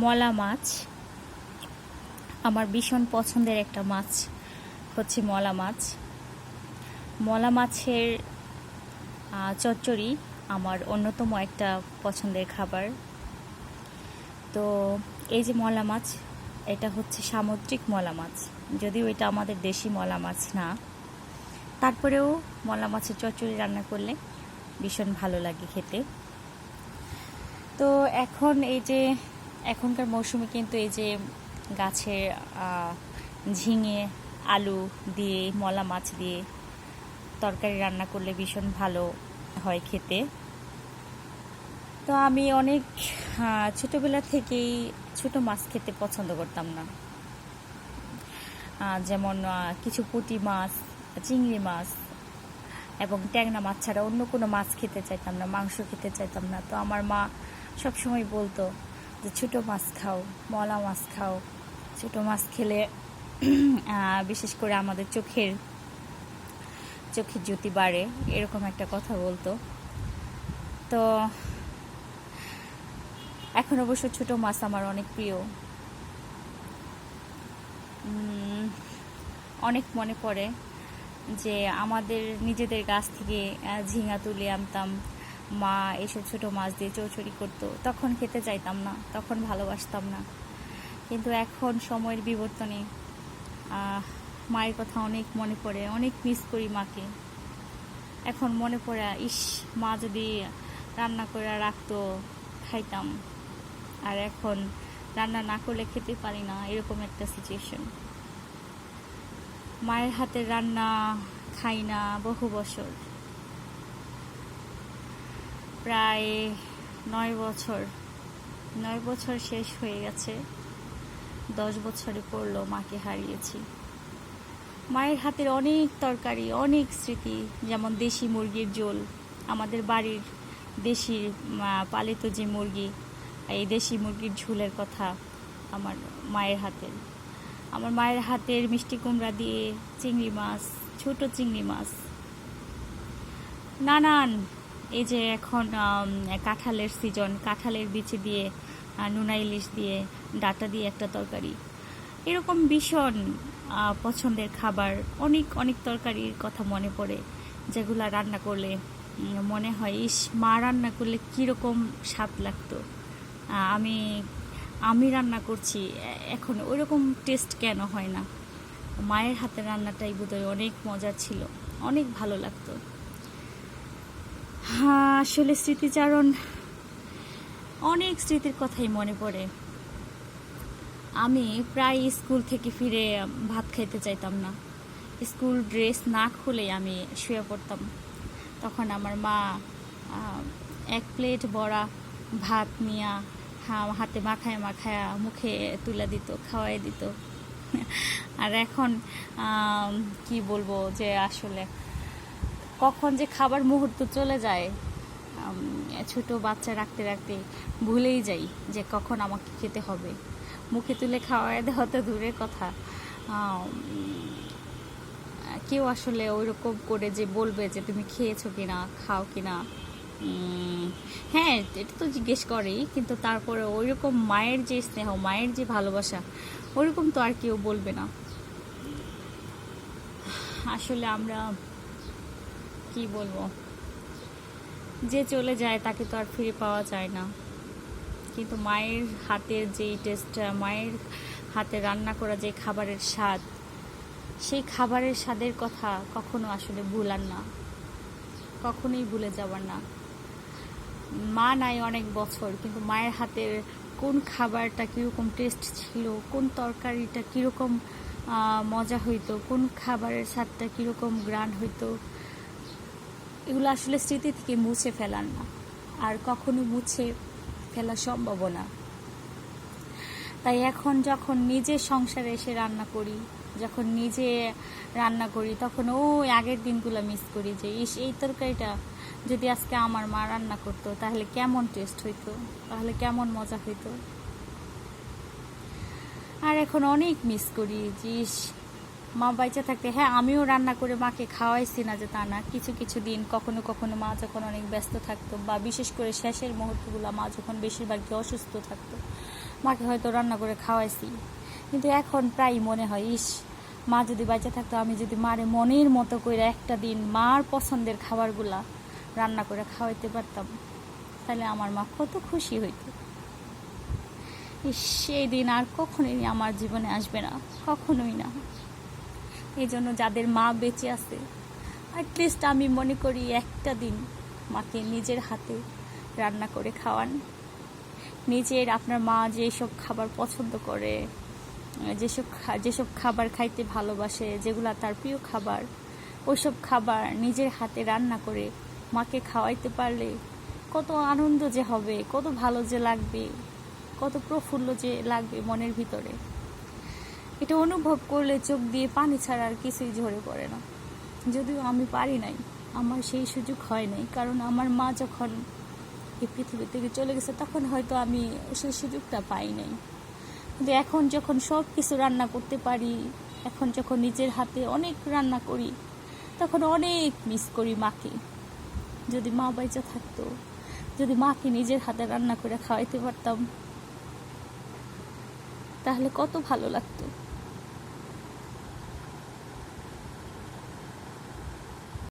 মলা মাছ আমার ভীষণ পছন্দের একটা মাছ হচ্ছে মলা মাছ। মলা মাছের চচ্চড়ি আমার অন্যতম একটা পছন্দের খাবার। তো এই যে মলা মাছ, এটা হচ্ছে সামুদ্রিক মলা মাছ, যদিও এটা আমাদের দেশি মলা মাছ না, তারপরেও মলা মাছের চচ্চড়ি রান্না করলে ভীষণ ভালো লাগে খেতে। তো এখন এই যে এখনকার মৌসুমে কিন্তু এই যে গাছের ঝিঙে আলু দিয়ে মলা মাছ দিয়ে তরকারি রান্না করলে ভীষণ ভালো হয় খেতে। তো আমি অনেক ছোটোবেলা থেকেই ছোটো মাছ খেতে পছন্দ করতাম না, যেমন কিছু পুঁটি মাছ, চিংড়ি মাছ এবং ট্যাংরা মাছ ছাড়া অন্য কোনো মাছ খেতে চাইতাম না, মাংস খেতে চাইতাম না। তো আমার মা সবসময় বলতো যে ছোটো মাছ খাও, মলা মাছ খাও, ছোটো মাছ খেলে বিশেষ করে আমাদের চোখের জ্যোতি বাড়ে, এরকম একটা কথা বলতো। তো এখন অবশ্য ছোটো মাছ আমার অনেক প্রিয়। অনেক মনে পড়ে যে আমাদের নিজেদের গাছ থেকে ঝিঙা তুলে আনতাম, মা এসব ছোটো মাছ দিয়ে চচ্চড়ি করতো, তখন খেতে চাইতাম না, তখন ভালোবাসতাম না। কিন্তু এখন সময়ের বিবর্তনে মায়ের কথা অনেক মনে পড়ে, অনেক মিস করি মাকে। এখন মনে পড়ে, ইস, মা যদি রান্না করে রাখতো খাইতাম, আর এখন রান্না না করলে খেতে পারি না, এরকম একটা সিচুয়েশন। মায়ের হাতের রান্না খাই না বহু বছর, প্রায় 9 বছর শেষ হয়ে গেছে, 10 বছরে পড়লো মাকে হারিয়েছি। মায়ের হাতের অনেক তরকারি, অনেক স্মৃতি, যেমন দেশি মুরগির ঝোল, আমাদের বাড়ির দেশি পালিত যে মুরগি, এই দেশি মুরগির ঝোলের কথা আমার মায়ের হাতের মিষ্টি কুমড়া দিয়ে চিংড়ি মাছ, ছোট চিংড়ি মাছ, নানান, এই যে এখন কাঁঠালের সিজন, কাঁঠালের বিচি দিয়ে নুনা ইলিশ দিয়ে ডাটা দিয়ে একটা তরকারি, এরকম ভীষণ পছন্দের খাবার। অনেক অনেক তরকারির কথা মনে পড়ে, যেগুলো রান্না করলে মনে হয়, ইস, মা রান্না করলে কীরকম স্বাদ লাগতো। আমি রান্না করছি এখন ওইরকম টেস্ট কেন হয় না? মায়ের হাতের রান্নাটাই বোধহয় অনেক মজা ছিল, অনেক ভালো লাগতো। আসলে স্মৃতিচারণ, অনেক স্মৃতির কথাই মনে পড়ে। আমি প্রায় স্কুল থেকে ফিরে ভাত খাইতে চাইতাম না, স্কুল ড্রেস না খুলে আমি শুয়ে পড়তাম। তখন আমার মা 1 প্লেট বড়া ভাত নিয়ে হাতে মাখায় মুখে তুলে দিত, খাওয়াই দিত। আর এখন কি বলবো, যে আসলে কখন যে খাবার মুহূর্ত চলে যায়, ছোট বাচ্চা রাখতে রাখতে ভুলেই যাই যে কখন আমাকে খেতে হবে। মুখে তুলে খাওয়াই দেওয়া তো দূরের কথা, কেউ আসলে ওইরকম করে যে বলবে যে তুমি খেয়েছো কিনা, খাও কিনা, হ্যাঁ এটা তো জিজ্ঞেস করেই, কিন্তু তারপরে ওইরকম মায়ের যে স্নেহ, মায়ের যে ভালোবাসা, ওইরকম তো আর কেউ বলবে না। আসলে আমরা কি বলবো, যে চলে যায় তাকে তো আর ফিরে পাওয়া যায় না, কিন্তু মায়ের হাতের যেই টেস্টটা, মায়ের হাতে রান্না করা যে খাবারের স্বাদ, সেই খাবারের স্বাদের কথা কখনো আসলে ভুলার না, কখনোই ভুলে যাবার না। মা নাই অনেক বছর, কিন্তু মায়ের হাতের কোন খাবারটা কীরকম টেস্ট ছিল, কোন তরকারিটা কীরকম মজা হইতো, কোন খাবারের স্বাদটা কীরকম গ্রান্ড হইতো, এগুলো আসলে স্মৃতি থেকে মুছে ফেলার না, আর কখনো মুছে ফেলা সম্ভব না। তাই এখন যখন নিজে সংসারে এসে রান্না করি, যখন নিজে রান্না করি, তখন ওই আগের দিনগুলো মিস করি, যে এই তরকারিটা যদি আজকে আমার মা রান্না করতো তাহলে কেমন টেস্ট হইতো, তাহলে কেমন মজা হইতো। আর এখন অনেক মিস করি যে মা বাইচা থাকতে, হ্যাঁ আমিও রান্না করে মাকে খাওয়াইছি না যে তা না, কিছু কিছু দিন কখনো কখনো মা যখন অনেক ব্যস্ত থাকতো, বা বিশেষ করে শেষের মুহূর্তগুলো মা যখন বেশিরভাগই অসুস্থ থাকতো, মাকে হয়তো রান্না করে খাওয়াইছি, কিন্তু এখন প্রায় মনে হয়, ইস, মা যদি বেঁচে থাকতো, আমি যদি মারে মনের মতো করে একটা দিন মার পছন্দের খাবারগুলা রান্না করে খাওয়াইতে পারতাম, তাহলে আমার মা কত খুশি হইতো। সেই দিন আর কখনোই আমার জীবনে আসবে না, কখনোই না। এই জন্য যাদের মা বেঁচে আছে, অ্যাটলিস্ট আমি মনে করি একটা দিন মাকে নিজের হাতে রান্না করে খাওয়ান। নিজের আপনার মা যেসব খাবার পছন্দ করে, যেসব খাবার খাইতে ভালোবাসে, যেগুলা তার প্রিয় খাবার, ওইসব খাবার নিজের হাতে রান্না করে মাকে খাওয়াইতে পারলে কত আনন্দ যে হবে, কত ভালো যে লাগবে, কত প্রফুল্ল যে লাগবে মনের ভিতরে। এটা অনুভব করলে চোখ দিয়ে পানি ছাড়া আর কিছুই ঝরে পড়ে না। যদিও আমি পারি নাই, আমার সেই সুযোগ হয় নাই, কারণ আমার মা যখন এই পৃথিবী থেকে চলে গেছে তখন হয়তো আমি সেই সুযোগটা পাই নাই। কিন্তু এখন যখন সব কিছু রান্না করতে পারি, এখন যখন নিজের হাতে অনেক রান্না করি, তখন অনেক মিস করি মাকে। যদি মা বেঁচে থাকতো, যদি মাকে নিজের হাতে রান্না করে খাওয়াইতে পারতাম, তাহলে কত ভালো লাগতো।